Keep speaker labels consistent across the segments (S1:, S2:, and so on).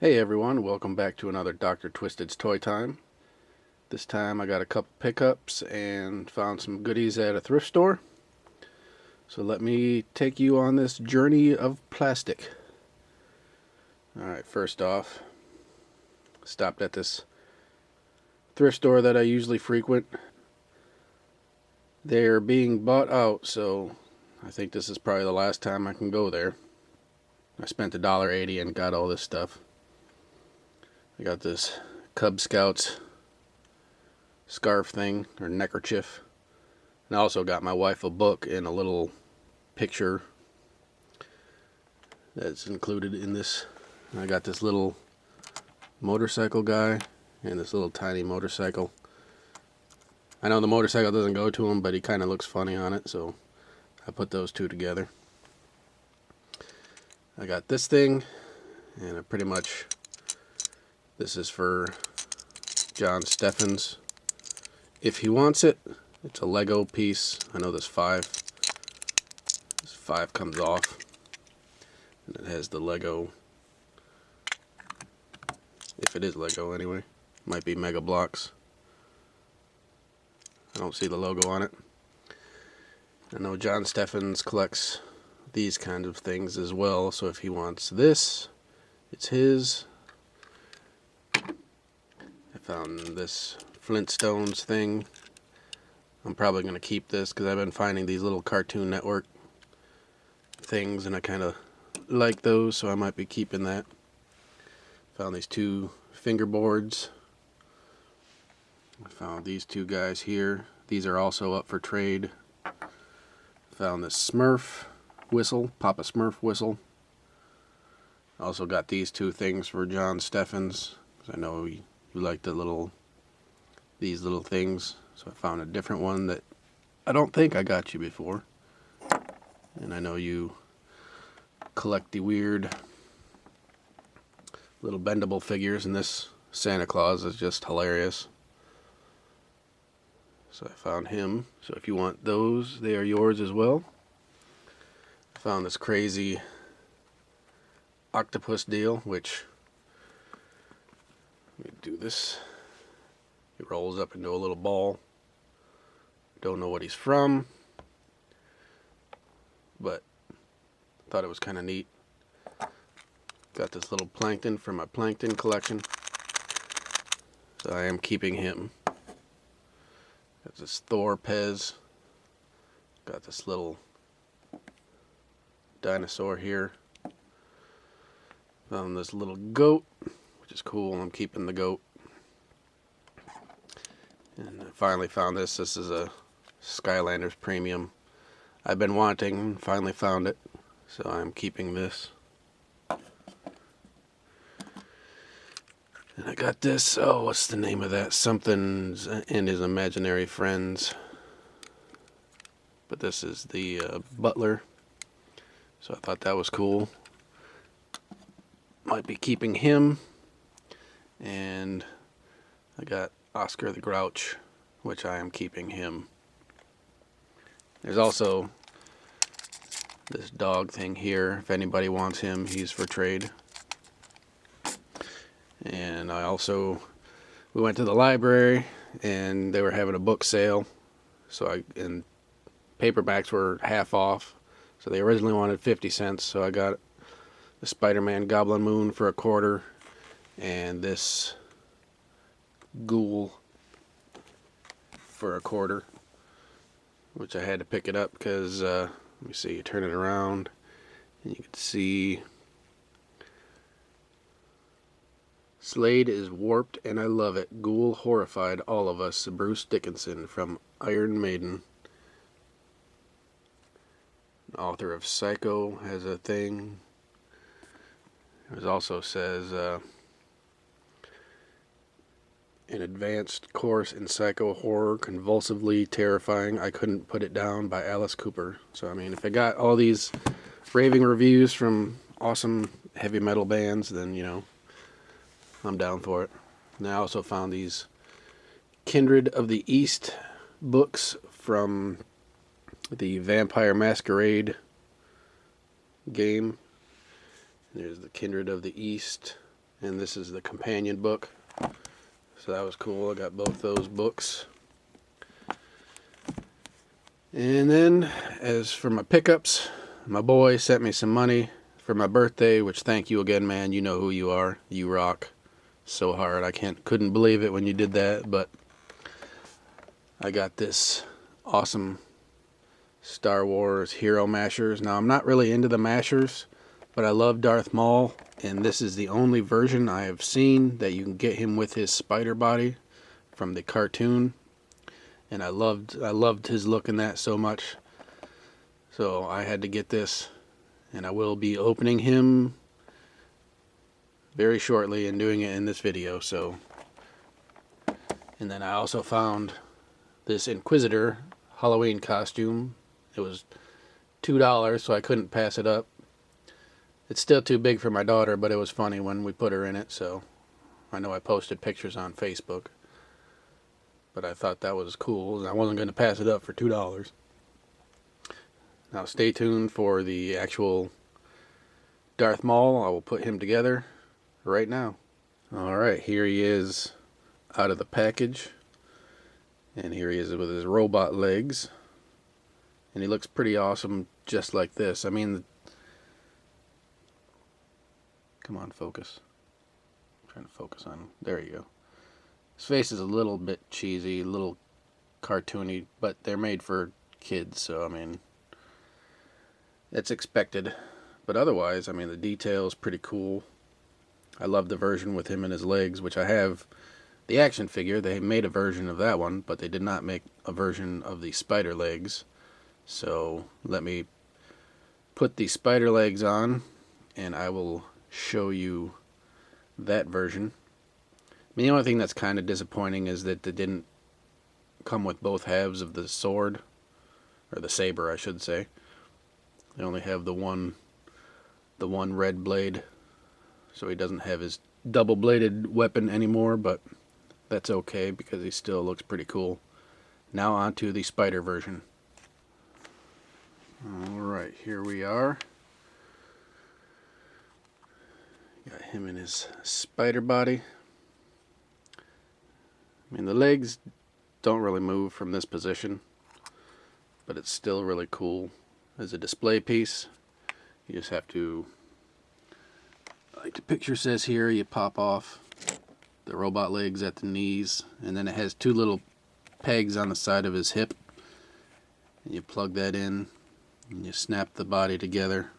S1: Hey everyone, welcome back to another Dr. Twisted's Toy Time. This time I got a couple pickups and found some goodies at a thrift store. So let me take you on this journey of plastic. Alright, first off, stopped at this thrift store that I usually frequent. They're being bought out, so I think this is probably the last time I can go there. I spent $1.80 and got all this stuff. I got this Cub Scouts scarf thing, or neckerchief. And I also got my wife a book and a little picture that's included in this. And I got this little motorcycle guy and this little tiny motorcycle. I know the motorcycle doesn't go to him, but he kind of looks funny on it, so I put those two together. I got this thing, and this is for John Steffens. If he wants it, it's a Lego piece. I know this 5 comes off, and it has the Lego, if it is Lego anyway. Might be Mega Bloks. I don't see the logo on it. I know John Steffens collects these kinds of things as well, so if he wants this, it's his. I found this Flintstones thing. I'm probably going to keep this because I've been finding these little Cartoon Network things and I kind of like those, so I might be keeping that. Found these two fingerboards. I found these two guys here. These are also up for trade. Found this Smurf whistle, Papa Smurf whistle. Also got these two things for John Steffens, because I know you like these little things. So I found a different one that I don't think I got you before. And I know you collect the weird little bendable figures, and this Santa Claus is just hilarious. So I found him. So if you want those, they are yours as well. I found this crazy octopus deal, which, let me do this. He rolls up into a little ball. Don't know what he's from, but thought it was kind of neat. Got this little plankton for my plankton collection, so I am keeping him. Got this Thor Pez. Got this little dinosaur here. Found this little goat, which is cool. I'm keeping the goat. And I finally found this. This is a Skylanders Premium. I've been wanting and finally found it, so I'm keeping this. And I got this, oh, what's the name of that? Something's and His Imaginary Friends. But this is the butler, so I thought that was cool. Might be keeping him. And I got Oscar the Grouch, which I am keeping him. There's also this dog thing here. If anybody wants him, he's for trade. And we went to the library and they were having a book sale. And paperbacks were half off. So they originally wanted 50 cents. So I got the Spider-Man Goblin Moon for $0.25 and this Ghoul for $0.25, which I had to pick it up because, let me see, you turn it around and you can see Slade is warped and I love it. Ghoul horrified all of us. Bruce Dickinson from Iron Maiden. Author of Psycho has a thing. It also says an advanced course in psycho horror, convulsively terrifying. I couldn't put it down, by Alice Cooper. So I mean, if I got all these raving reviews from awesome heavy metal bands, then you know, I'm down for it. And I also found these Kindred of the East books from the Vampire Masquerade game. There's the Kindred of the East, and this is the companion book. So that was cool. I got both those books. And then, as for my pickups, my boy sent me some money for my birthday, which thank you again, man. You know who you are. You rock so hard. I couldn't believe it when you did that, but I got this awesome Star Wars Hero Mashers. Now, I'm not really into the Mashers, but I love Darth Maul, and this is the only version I have seen that you can get him with his spider body from the cartoon. And I loved his look in that so much. So I had to get this, and I will be opening him very shortly and doing it in this video. So, and then I also found this Inquisitor Halloween costume. It was $2, so I couldn't pass it up. It's still too big for my daughter, but it was funny when we put her in it, so I know I posted pictures on Facebook. But I thought that was cool, and I wasn't going to pass it up for $2. Now stay tuned for the actual Darth Maul. I will put him together right now. Alright, here he is out of the package. And here he is with his robot legs. And he looks pretty awesome just like this. I mean, come on, focus. I'm trying to focus on him. There you go. His face is a little bit cheesy, a little cartoony, but they're made for kids, so I mean, it's expected. But otherwise, I mean, the detail is pretty cool. I love the version with him and his legs, which I have the action figure. They made a version of that one, but they did not make a version of the spider legs. So let me put the spider legs on, and I will show you that version. I mean, the only thing that's kind of disappointing is that they didn't come with both halves of the sword, or the saber, I should say. They only have the one red blade, so he doesn't have his double-bladed weapon anymore, but that's okay because he still looks pretty cool. Now on to the spider version. Alright, here we are. Got him in his spider body. I mean, the legs don't really move from this position, but it's still really cool as a display piece. You just have to, like the picture says here, you pop off the robot legs at the knees, and then it has two little pegs on the side of his hip, and you plug that in, and you snap the body together,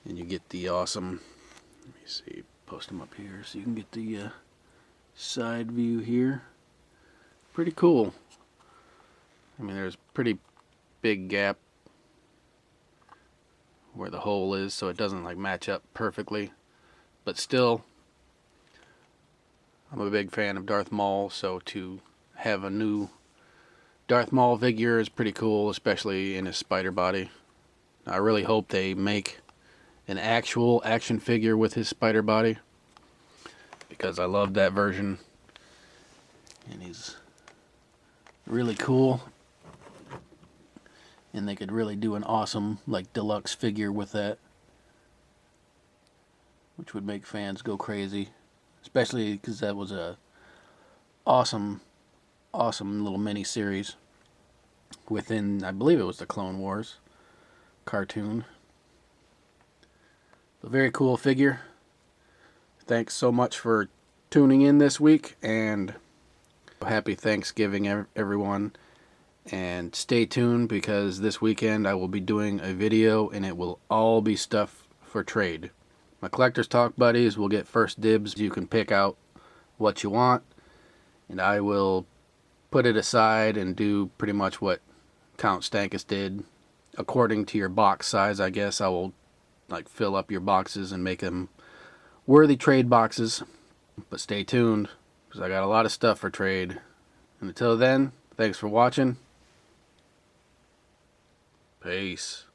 S1: and you get the awesome, let me see, post them up here so you can get the side view here. Pretty cool. I mean, there's a pretty big gap where the hole is, so it doesn't like match up perfectly, but still, I'm a big fan of Darth Maul, so to have a new Darth Maul figure is pretty cool, especially in his spider body. I really hope they make an actual action figure with his spider body, because I love that version, and he's really cool, and they could really do an awesome like deluxe figure with that, which would make fans go crazy, especially because that was a awesome little mini series within, I believe it was the Clone Wars cartoon. A very cool figure. Thanks so much for tuning in this week, and happy Thanksgiving, everyone. And stay tuned, because this weekend I will be doing a video, and it will all be stuff for trade. My Collector's Talk buddies will get first dibs. You can pick out what you want, and I will put it aside and do pretty much what Count Stankus did. According to your box size, I guess I will like fill up your boxes and make them worthy trade boxes. But stay tuned, because I got a lot of stuff for trade. And until then, thanks for watching. Peace.